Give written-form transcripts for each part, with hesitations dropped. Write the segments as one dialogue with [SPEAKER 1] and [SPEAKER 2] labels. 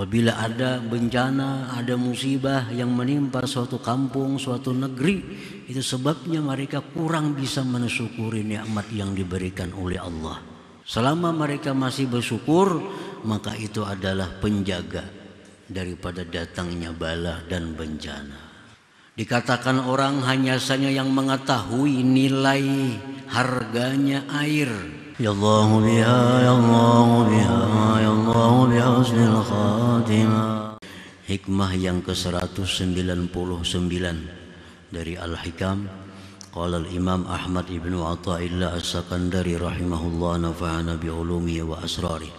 [SPEAKER 1] Apabila ada bencana, ada musibah yang menimpa suatu kampung, suatu negeri, itu sebabnya mereka kurang bisa mensyukuri nikmat yang diberikan oleh Allah. Selama mereka masih bersyukur, maka itu adalah penjaga daripada datangnya bala dan bencana. Dikatakan orang hanya saja yang mengetahui nilai harganya air. Ya Allahu biha, ya Allahu biha, ya Allahu biha husnul khatimah. Hikmah yang ke-199 dari Al-Hikam. Qala al-Imam Ahmad ibn Athaillah As-Sakandari rahimahullah, nafa'ana bi ulumihi wa asrarihi.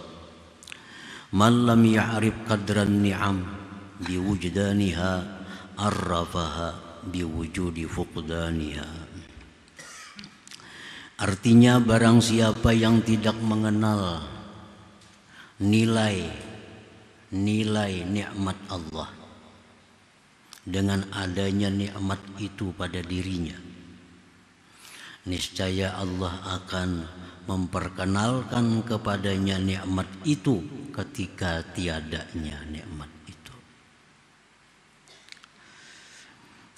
[SPEAKER 1] Man lam ya'rif qadran ni'am bi wujdaniha arrafaha bi wujudi fuqdaniha. Artinya barang siapa yang tidak mengenal nilai nikmat Allah dengan adanya nikmat itu pada dirinya, niscaya Allah akan memperkenalkan kepadanya nikmat itu ketika tiadanya nikmat itu.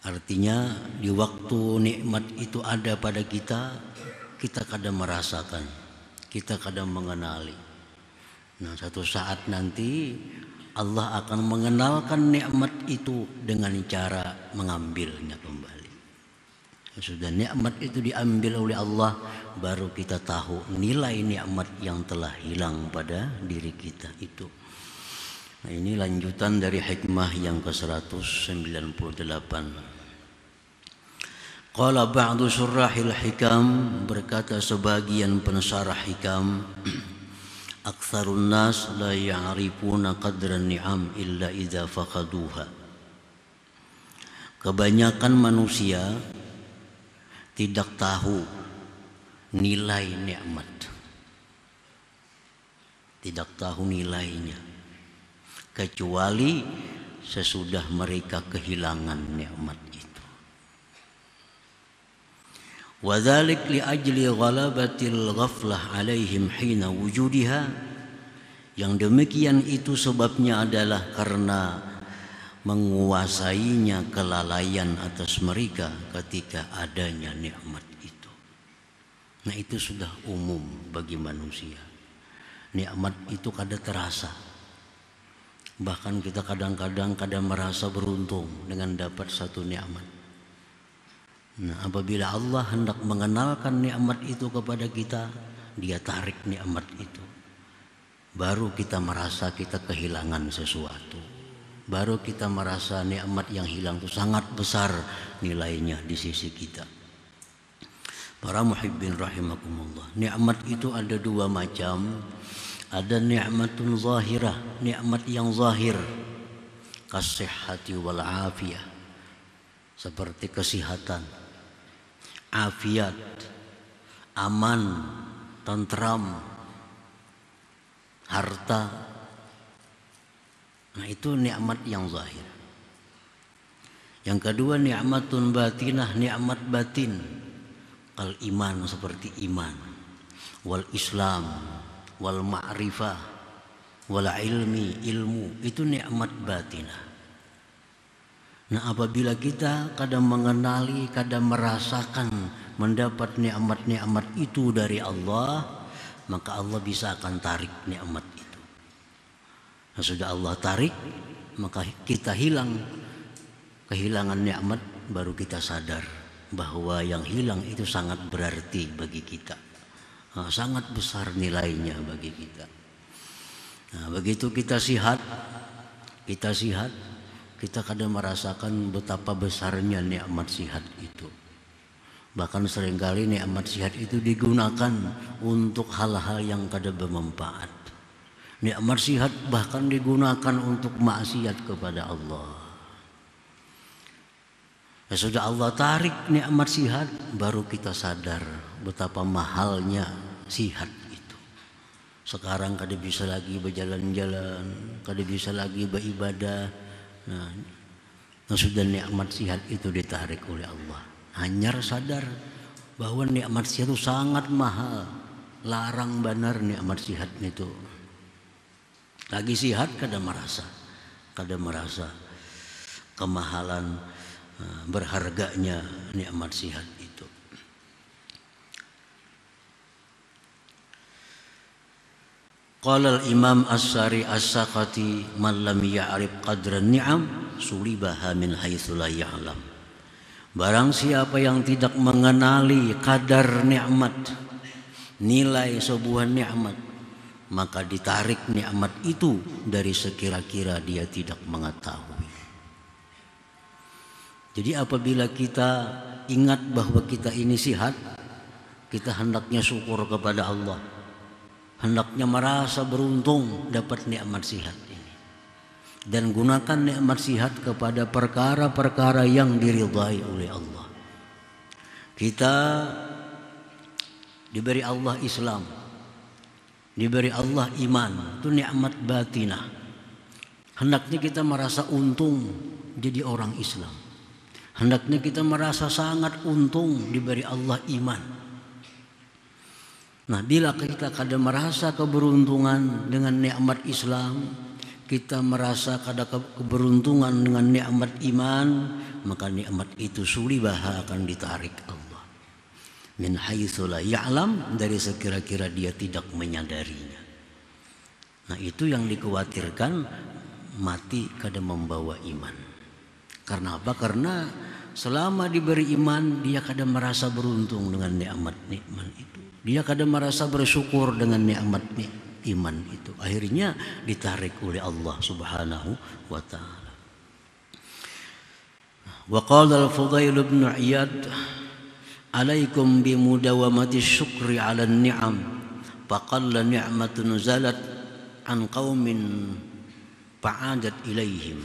[SPEAKER 1] Artinya di waktu nikmat itu ada pada kita, kita kadang merasakan, kita kadang mengenali. Nah, satu saat nanti Allah akan mengenalkan nikmat itu dengan cara mengambilnya kembali. Sudah nikmat itu diambil oleh Allah, baru kita tahu nilai nikmat yang telah hilang pada diri kita itu. Nah, ini lanjutan dari hikmah yang ke-198. Qala ba'du syurahil hikam, berkata sebagian pensarah hikam, aktsarun nas la ya'rifuna qadran ni'am illa idza faqaduha. Kebanyakan manusia tidak tahu nilai nikmat, tidak tahu nilainya kecuali sesudah mereka kehilangan nikmat itu. Wa dzalik li ajli ghalabatil ghaflah alaihim hina wujudiha. Yang demikian itu sebabnya adalah karena menguasainya kelalaian atas mereka ketika adanya nikmat itu. Nah, itu sudah umum bagi manusia. Nikmat itu kadang terasa. Bahkan kita kadang-kadang merasa beruntung dengan dapat satu nikmat. Nah, apabila Allah hendak mengenalkan nikmat itu kepada kita, Dia tarik nikmat itu. Baru kita merasa kita kehilangan sesuatu. Baru kita merasa nikmat yang hilang itu sangat besar nilainya di sisi kita. Para muhibbin rahimakumullah, nikmat itu ada dua macam. Ada nikmatun zahirah, nikmat yang zahir, kasihhati wal afiyah, seperti kesehatan, afiat, aman, tentram, harta. Nah, itu nikmat yang zahir. Yang kedua nikmatun batinah, nikmat batin, kal iman, seperti iman, wal islam, wal ma'rifah, wal ilmi, ilmu. Itu nikmat batinah. Nah, apabila kita kadang mengenali, kadang merasakan, mendapat nikmat-nikmat itu dari Allah, maka Allah bisa akan tarik nikmat itu. Nah, sudah Allah tarik, maka kita kehilangan nikmat, baru kita sadar bahwa yang hilang itu sangat berarti bagi kita. Nah, sangat besar nilainya bagi kita. Nah, begitu kita sihat, kita kadang merasakan betapa besarnya nikmat sihat itu. Bahkan seringkali nikmat sihat itu digunakan untuk hal-hal yang kadang bermanfaat. Nikmat sihat bahkan digunakan untuk maksiat kepada Allah. Ya, sudah Allah tarik nikmat sihat, baru kita sadar betapa mahalnya sihat itu. Sekarang kadang bisa lagi berjalan-jalan, kadang bisa lagi beribadah. Nah, sudah nikmat sihat itu ditarik oleh Allah. Hanya sadar bahwa nikmat sihat itu sangat mahal. Larang benar nikmat sihat itu. Lagi sihat kada merasa kemahalan berharganya nikmat sihat itu. Qala al-Imam As-Sari As-Saqati man lam ya'rif qadran ni'am sulibaha min haitsu la ya'lam. Barang siapa yang tidak mengenali kadar nikmat, nilai sebuah nikmat, maka ditarik nikmat itu dari sekira-kira dia tidak mengetahui. Jadi apabila kita ingat bahwa kita ini sihat, kita hendaknya syukur kepada Allah. Hendaknya merasa beruntung dapat nikmat sihat ini. Dan gunakan nikmat sihat kepada perkara-perkara yang diridhai oleh Allah. Kita diberi Allah Islam, diberi Allah iman, itu nikmat batinah. Hendaknya kita merasa untung jadi orang Islam. Hendaknya kita merasa sangat untung diberi Allah iman. Nah, bila kita kadang merasa keberuntungan dengan nikmat Islam, kita merasa kadang keberuntungan dengan nikmat iman, maka nikmat itu sulibaha akan ditarik Allah. Min haitsu la ya'lam, dari sekira-kira dia tidak menyadarinya. Nah, itu yang dikhawatirkan, mati kadang membawa iman. Karena apa? Karena selama diberi iman, dia kadang merasa beruntung dengan nikmat itu. Dia kadang merasa bersyukur dengan nikmat iman itu. Akhirnya ditarik oleh Allah Subhanahu wa taala. Wa qala al-Fudail bin Iyad, "Alaikum bi mudawamati syukri 'ala an-ni'am, faqalla ni'matun zalat an qaumin fa'adat ilaihim."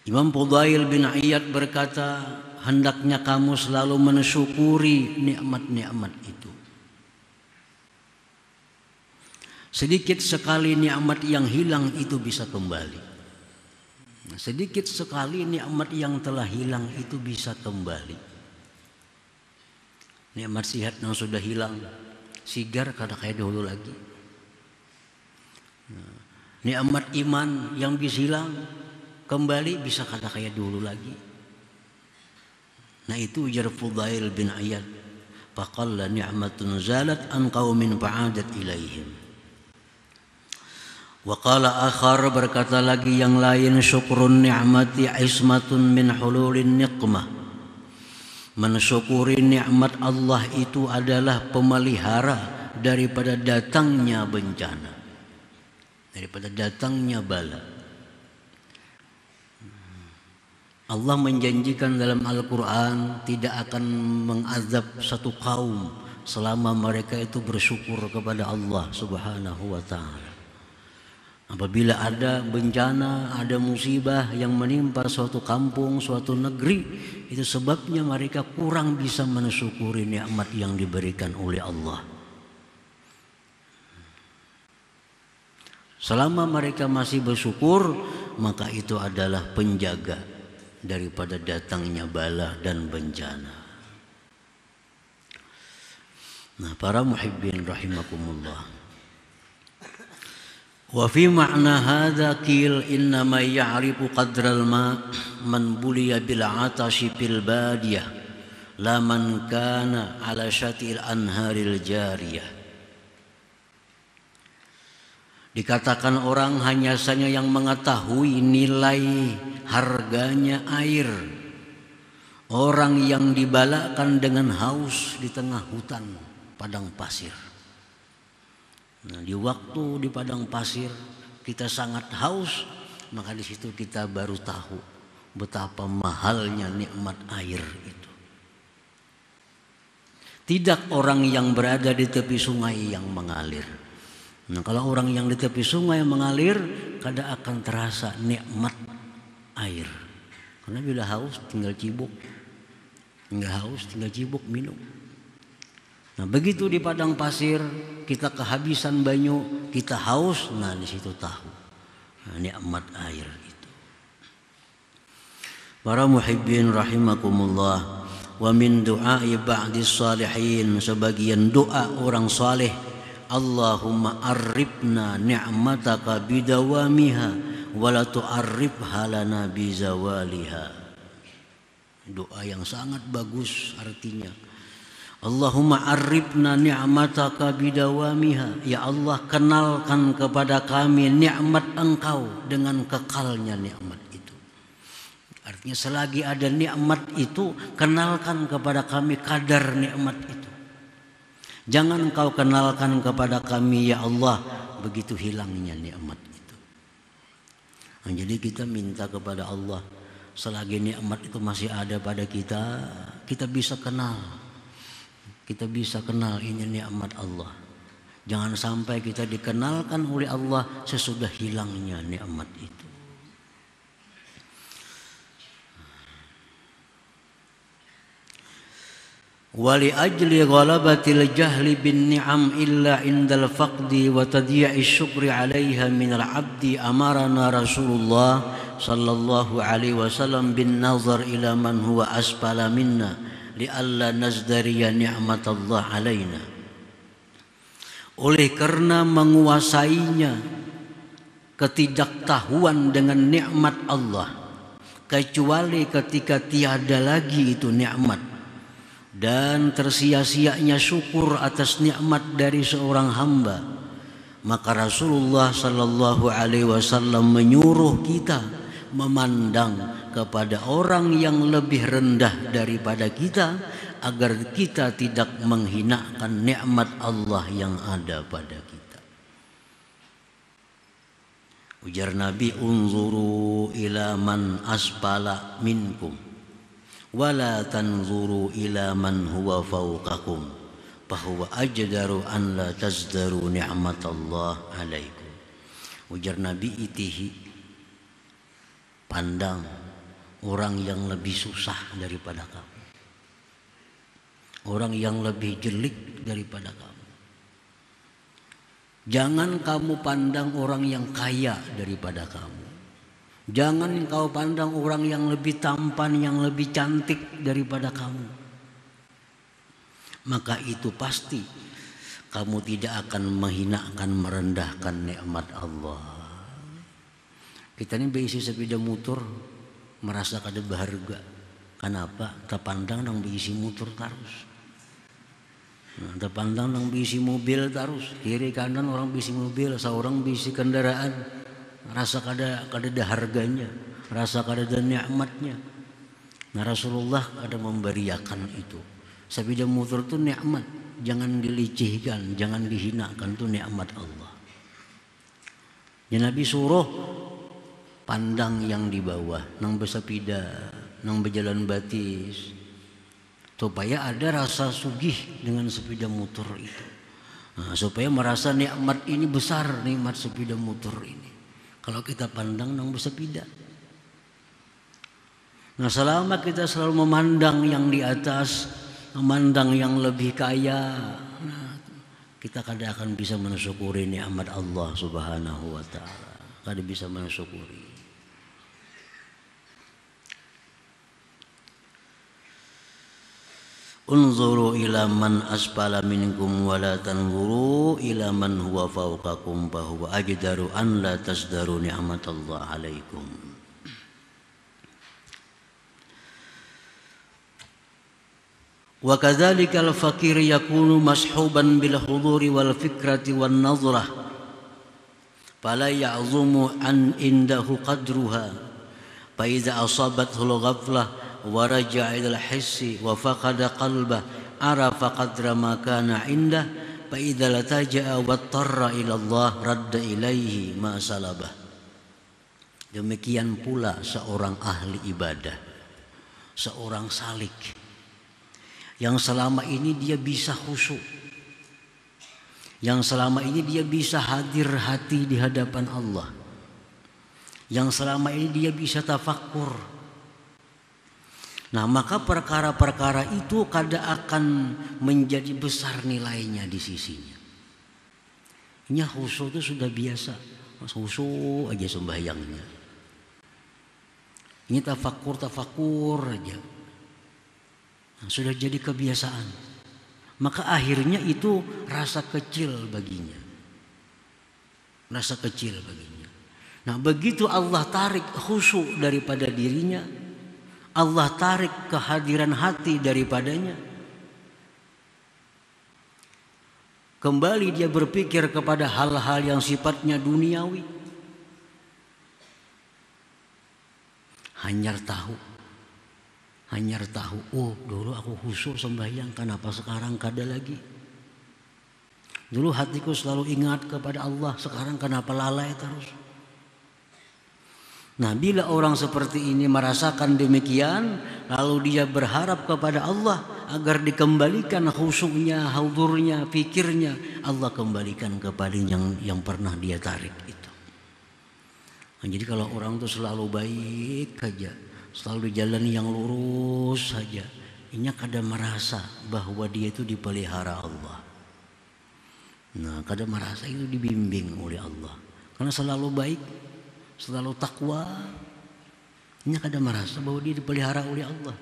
[SPEAKER 1] Imam Fudail bin Iyad berkata, hendaknya kamu selalu mensyukuri nikmat-nikmat itu. Sedikit sekali nikmat yang hilang itu bisa kembali. Sedikit sekali nikmat yang telah hilang itu bisa kembali. Nikmat sihat yang sudah hilang, sigar kada kayak dulu lagi. Nikmat iman yang bisa hilang, kembali bisa kada kayak dulu lagi. Nah, itu ujar Fudail bin Iyad, faqalla ni'matun zalat an qaumin fa'adat ilaihim. Wa qala akhar, berkata lagi yang lain, syukrun ni'mati ismatun min hululin niqmah. Mensyukuri nikmat Allah itu adalah pemelihara daripada datangnya bencana, daripada datangnya bala. Allah menjanjikan dalam Al-Quran tidak akan mengazab satu kaum selama mereka itu bersyukur kepada Allah Subhanahu wa ta'ala. Apabila ada bencana, ada musibah yang menimpa suatu kampung, suatu negeri, itu sebabnya mereka kurang bisa mensyukuri nikmat yang diberikan oleh Allah. Selama mereka masih bersyukur, maka itu adalah penjaga daripada datangnya bala dan bencana. Nah, para muhibbin rahimakumullah. Wa fi ma'na hadza qil inna ma ya'rifu qadral ma man buliya bil 'atashi fil badiyah la man kana 'ala syatil anharil jariyah. Dikatakan orang hanya saja yang mengetahui nilai harganya air. Orang yang dibalakan dengan haus di tengah hutan padang pasir. Nah, di waktu di padang pasir kita sangat haus, maka di situ kita baru tahu betapa mahalnya nikmat air itu. Tidak orang yang berada di tepi sungai yang mengalir. Nah, kalau orang yang di tepi sungai mengalir, kada akan terasa nikmat air. Karena bila haus tinggal cibuk, minum. Nah, begitu di padang pasir kita kehabisan banyu, kita haus, nah di situ tahu nikmat air itu. Para muhibbin rahimakumullah, wa min du'ai ba'dis salihin, sebagian doa orang saleh Allahumma arribna ni'mataka bidawamiha wa la tu'arribha lana bizawaliha. Doa yang sangat bagus artinya. Allahumma arribna ni'mataka bidawamiha. Ya Allah, kenalkan kepada kami nikmat Engkau dengan kekalnya nikmat itu. Artinya selagi ada nikmat itu, kenalkan kepada kami kadar nikmat itu. Jangan Engkau kenalkan kepada kami ya Allah begitu hilangnya nikmat itu. Nah, jadi kita minta kepada Allah, selagi nikmat itu masih ada pada kita, kita bisa kenal. Kita bisa kenal ini nikmat Allah. Jangan sampai kita dikenalkan oleh Allah sesudah hilangnya nikmat itu. Wali ajli ghalabatil jahli bin ni'am illa indal faqdi wa tadyi'i syukri 'alaiha minal 'abdi amarana Rasulullah sallallahu alaihi wasallam bin nazar ila man huwa asfala minna li'alla nazdariya ni'matallah 'alaina. Oleh karena menguasainya ketidaktahuan dengan nikmat Allah, kecuali ketika tiada lagi itu nikmat, dan tersia-sianya syukur atas nikmat dari seorang hamba, maka Rasulullah sallallahu alaihi wasallam menyuruh kita memandang kepada orang yang lebih rendah daripada kita agar kita tidak menghinakan nikmat Allah yang ada pada kita. Ujar Nabi, unzuru ila man asfala minkum wala tanzuru ila man huwa fawqakum fahuwa ajdaru an la tazdaru ni'matallah alaikum. Ujar Nabi, itihi, pandang orang yang lebih susah daripada kamu, orang yang lebih jelek daripada kamu. Jangan kamu pandang orang yang kaya daripada kamu. Jangan kau pandang orang yang lebih tampan, yang lebih cantik daripada kamu. Maka itu pasti kamu tidak akan menghinakan, merendahkan nikmat Allah. Kita ini berisi sepeda motor merasa kada berharga. Kenapa? Terpandang nang berisi motor terus. Terpandang nang berisi mobil terus. Kiri kanan orang berisi mobil, seorang berisi kendaraan. Rasa kada ada harganya, rasa kada ada nikmatnya. Nah, Rasulullah ada memberiakan itu. Sepeda motor itu nikmat, jangan dilicihkan, jangan dihinakan, itu nikmat Allah. Ya, Nabi suruh pandang yang di bawah, nang bersepeda, nang berjalan batis, supaya ada rasa sugih dengan sepeda motor itu. Nah, supaya merasa nikmat ini besar, nikmat sepeda motor ini. Kalau kita pandang nang bersepeda. Nah, selama kita selalu memandang yang di atas, memandang yang lebih kaya, nah, kita kadang akan bisa mensyukuri nikmat Allah Subhanahu wa taala. Kadang bisa mensyukuri. Unzuru ila man asfala minkum wa la tanzuru ila man huwa fawqakum fa huwa ajdaru an la tasdaru ni'matallah alaikum. Wa kadzalika al-faqir yakunu mashuban bil huduri wal fikrati wan nazrah fala ya'zumu an indahu qadruha fa idza asabathu al-ghaflah wa raja'a ila al-hissi wa faqada qalbah arafa qadra ma kana indah fa idza lataja'a wa tarra ila Allah radda ilaihi ma salabah. Demikian pula seorang ahli ibadah, seorang salik yang selama ini dia bisa khusyuk, yang selama ini dia bisa hadir hati di hadapan Allah, yang selama ini dia bisa tafakkur. Nah, maka perkara-perkara itu kadang akan menjadi besar nilainya di sisinya. Ini khusyuk itu sudah biasa, khusyuk aja sembahyangnya. Ini tafakur aja. Nah, sudah jadi kebiasaan. maka akhirnya itu rasa kecil baginya. Rasa kecil baginya. Nah, begitu Allah tarik khusyuk daripada dirinya, Allah tarik kehadiran hati daripadanya, kembali dia berpikir kepada hal-hal yang sifatnya duniawi. Hanyar tahu, oh dulu aku khusyuk sembahyang, kenapa sekarang kada lagi? Dulu hatiku selalu ingat kepada Allah, sekarang kenapa lalai terus? Nah, bila orang seperti ini merasakan demikian, lalu dia berharap kepada Allah agar dikembalikan khusyuknya, haudurnya, pikirnya, Allah kembalikan kepada yang pernah dia tarik itu. Nah, jadi kalau orang itu selalu baik saja, selalu jalan yang lurus saja, ini kadang merasa bahwa dia itu dipelihara Allah. Nah, kadang merasa itu dibimbing oleh Allah, karena selalu baik, selalu takwa. Ini kadang merasa bahwa dia dipelihara oleh Allah.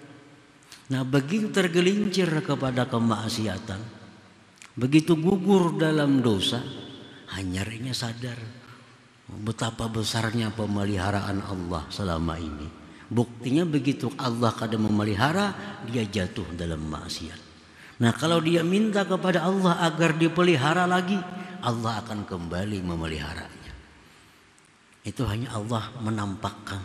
[SPEAKER 1] Nah, begitu tergelincir kepada kemaksiatan, begitu gugur dalam dosa, hanyarnya sadar betapa besarnya pemeliharaan Allah selama ini. Buktinya begitu Allah kadang memelihara, dia jatuh dalam maksiat. Nah, kalau dia minta kepada Allah agar dipelihara lagi, Allah akan kembali memeliharanya. Itu hanya Allah menampakkan,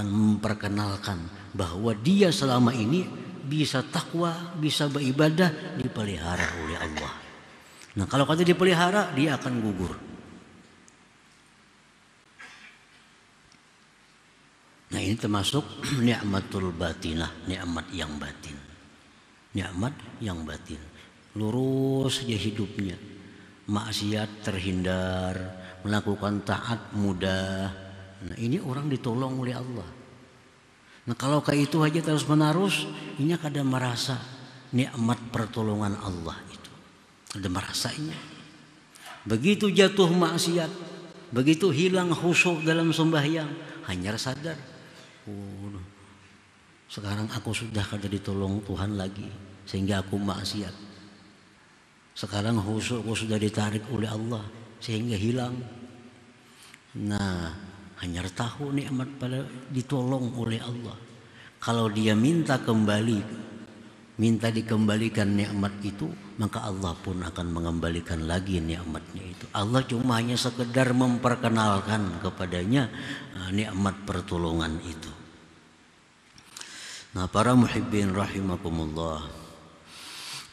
[SPEAKER 1] memperkenalkan bahwa dia selama ini bisa takwa, bisa beribadah, dipelihara oleh Allah. Nah, kalau kata dipelihara, dia akan gugur. Nah, ini termasuk nikmatul batinah, nikmat yang batin. Nikmat yang batin. Lurus saja hidupnya. Maksiat terhindar, melakukan taat mudah. Nah, ini orang ditolong oleh Allah. Nah, kalau kayak itu aja terus menerus, ini kadang merasa nikmat pertolongan Allah itu. Ada merasanya. Begitu jatuh maksiat, begitu hilang khusyuk dalam sembahyang, hanya sadar, oh, sekarang aku sudah kada ditolong Tuhan lagi, sehingga aku maksiat. Sekarang khusyukku sudah ditarik oleh Allah, sehingga hilang. Nah, hanya tahu nikmat pada ditolong oleh Allah. Kalau dia minta kembali, minta dikembalikan nikmat itu, maka Allah pun akan mengembalikan lagi nikmatnya itu. Allah cuma hanya sekedar memperkenalkan kepadanya nikmat pertolongan itu. Nah, para muhibbin rahimakumullah,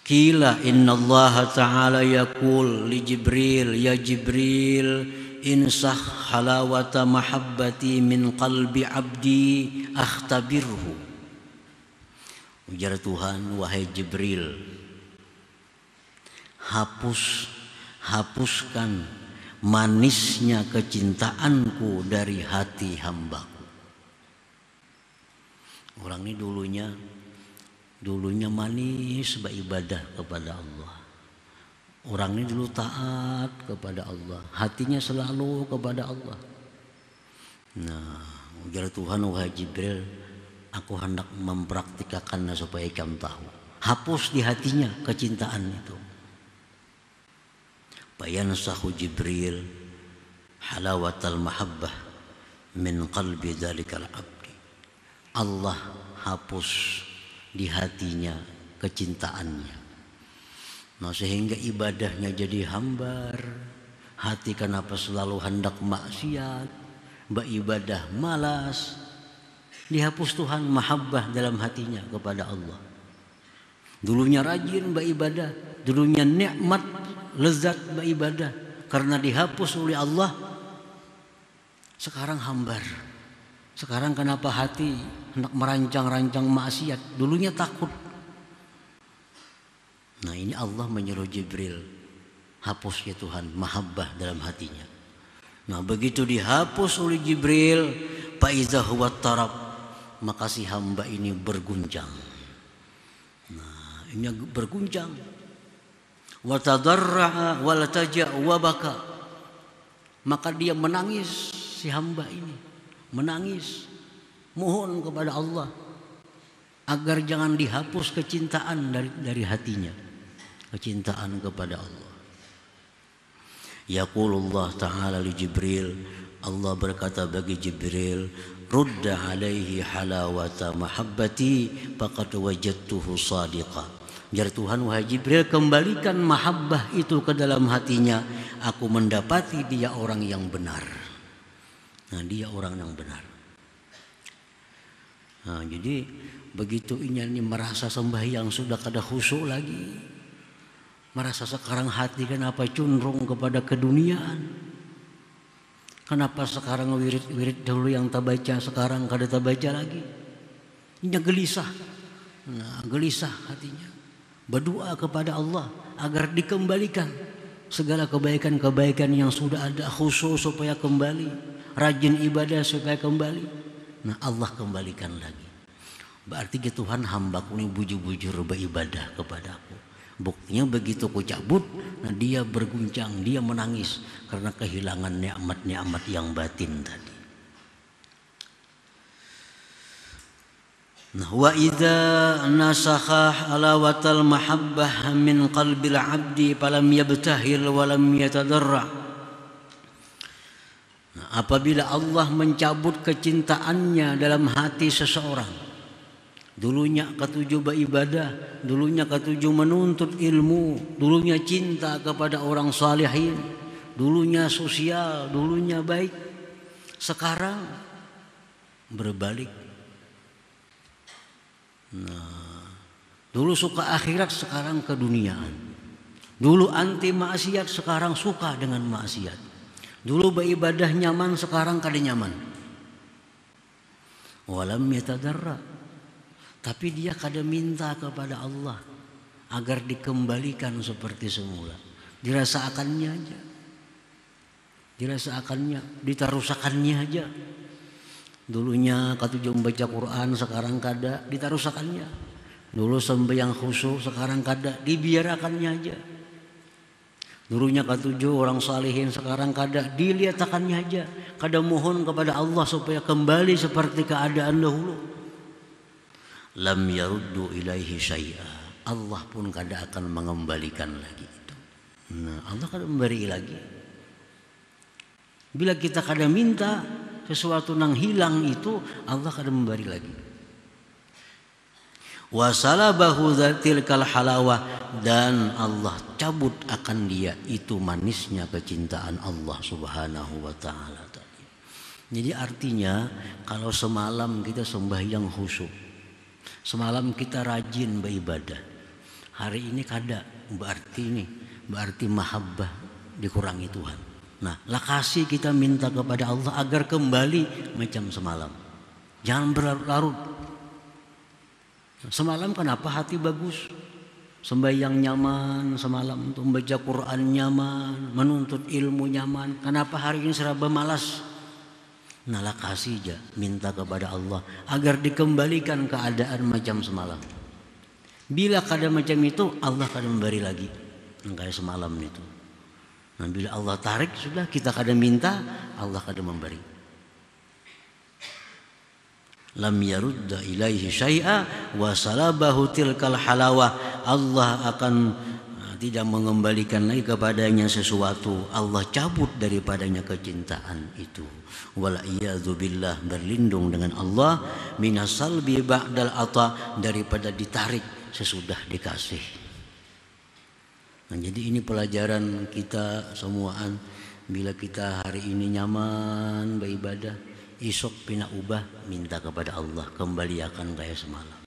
[SPEAKER 1] qila inna Allah ta'ala yaqul li Jibril, ya Jibril, insah halawata mahabbati min qalbi abdi akhtabirhu. Ujar Tuhan, wahai Jibril, hapuskan manisnya kecintaanku dari hati hambaku. Orang ini dulunya manis beribadah kepada Allah. Orang ini dulu taat kepada Allah, hatinya selalu kepada Allah. Nah, ujar Tuhan, wahai Jibril, aku hendak mempraktikkannya supaya kamu tahu. Hapus di hatinya kecintaan itu. Bayansahu Jibril halawatal mahabbah min qalbi dzalikal abdi. Allah hapus di hatinya kecintaannya. Nah, sehingga ibadahnya jadi hambar. Hati kenapa selalu hendak maksiat, beribadah malas. Dihapus Tuhan mahabbah dalam hatinya kepada Allah. Dulunya rajin beribadah, dulunya nikmat, lezat beribadah, karena dihapus oleh Allah, sekarang hambar. Sekarang kenapa hati hendak merancang-rancang maksiat, dulunya takut. Nah, ini Allah menyuruh Jibril, hapus ya Tuhan mahabbah dalam hatinya. Nah, begitu dihapus oleh Jibril, fa iza huwa tarab, maka si hamba ini berguncang. Nah, ini berguncang. Wa tadarra'a wa lataja' wa baka. Maka dia menangis, si hamba ini menangis, mohon kepada Allah. agar jangan dihapus kecintaan dari hatinya, kecintaan kepada Allah. Yaqulullah ta'ala li Jibril, Allah berkata bagi Jibril, rudda alaihi halawata mahabbati faqad wajadtuhu sadiqa. Jar Tuhan, wahai Jibril, kembalikan mahabbah itu ke dalam hatinya, aku mendapati dia orang yang benar. Nah, dia orang yang benar. Nah, jadi begitu ini merasa sembahyang sudah kada khusyuk lagi, merasa sekarang hati kenapa cenderung kepada keduniaan, kenapa sekarang wirid dahulu yang tak baca sekarang kada tak baca lagi, ini gelisah. Nah, gelisah hatinya, berdoa kepada Allah agar dikembalikan segala kebaikan-kebaikan yang sudah ada, khusyuk supaya kembali, rajin ibadah supaya kembali. Nah, Allah kembalikan lagi. Berarti ke Tuhan, hambaku ini bujur-bujur beribadah kepadaku. Buktinya begitu ku cabut, nah dia berguncang, dia menangis karena kehilangan nikmat-nikmat yang batin tadi. Nah, wa idza nasakha alawatal mahabbah min qalbil abdi falam yabtahil wa lam yatadarra. Nah, apabila Allah mencabut kecintaannya dalam hati seseorang, dulunya ketujuh beribadah, dulunya ketujuh menuntut ilmu, dulunya cinta kepada orang salihin, dulunya sosial, dulunya baik, sekarang berbalik. Nah, dulu suka akhirat, sekarang keduniaan. Dulu anti maksiat, sekarang suka dengan maksiat. Dulu beribadah nyaman, sekarang kada nyaman. Walam yatadarra, tapi dia kada minta kepada Allah agar dikembalikan seperti semula. Dirasakannya aja, dirasakannya, ditarusakannya aja. Dulunya ketujuh membaca Quran, sekarang kada, ditarusakannya. Dulu sembahyang khusyuk, sekarang kada, dibiarakannya aja. Dulunya ketujuh orang salihin, sekarang kada, diliatakannya aja. Kada mohon kepada Allah supaya kembali seperti keadaan dahulu. Lam yaruddu ilaihi syai'a, Allah pun kada akan mengembalikan lagi itu. Nah, Allah kada memberi lagi. Bila kita kada minta sesuatu nang hilang itu, Allah kada memberi lagi. Wasalabahu tilkal halawah, dan Allah cabut akan dia itu manisnya kecintaan Allah Subhanahu wa ta'ala tadi. Jadi artinya kalau semalam kita sembahyang khusyuk, semalam kita rajin beribadah, hari ini kada, berarti mahabbah dikurangi Tuhan. Nah, lakasi kita minta kepada Allah agar kembali macam semalam, jangan berlarut-larut. Semalam kenapa hati bagus, sembahyang nyaman, semalam untuk membaca Quran nyaman, menuntut ilmu nyaman, kenapa hari ini serba malas? Nah, kasih aja, minta kepada Allah agar dikembalikan keadaan macam semalam. Bila kada macam itu, Allah kada memberi lagi kayak semalam itu. Nah, bila Allah tarik, sudah kita kada minta, Allah kada memberi. Lam yarudda ilaihi syai'a wa salabahu tilkal halawah, Allah akan tidak mengembalikan lagi kepadanya sesuatu, Allah cabut daripadanya kecintaan itu. Wal iyadzu billah, berlindung dengan Allah, minas salbi ba'dal ata, daripada ditarik sesudah dikasih. Nah, jadi ini pelajaran kita semuaan. Bila kita hari ini nyaman beribadah, esok pina ubah, minta kepada Allah kembalikan kayak semalam.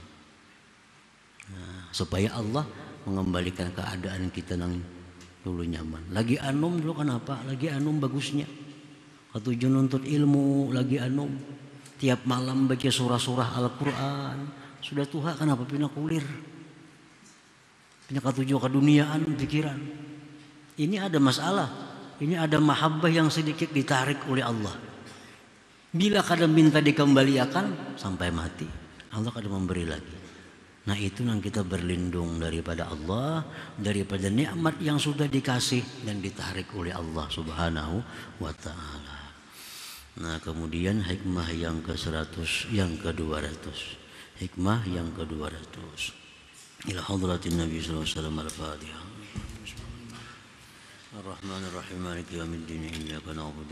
[SPEAKER 1] Nah, supaya Allah mengembalikan keadaan kita yang dulu nyaman. Lagi anum dulu kenapa? Lagi anum bagusnya. Ketujuh nuntut ilmu, lagi anum. Tiap malam baca surah-surah Al-Quran. Sudah tua kenapa pina kulir? Pina ketujuh keduniaan pikiran. Ini ada masalah. Ini ada mahabbah yang sedikit ditarik oleh Allah. Bila kada minta dikembalikan sampai mati, Allah kada memberi lagi. Nah, itu yang kita berlindung daripada Allah, daripada nikmat yang sudah dikasih dan ditarik oleh Allah Subhanahu wa ta'ala. Nah, kemudian hikmah yang ke-100, yang ke-200. hikmah yang ke-200. Ila hadratin Nabi sallallahu alaihi wasallam al-Fatihah. Ar-Rahmanir Rahim Maliki yaumiddin. Iyyaka na'budu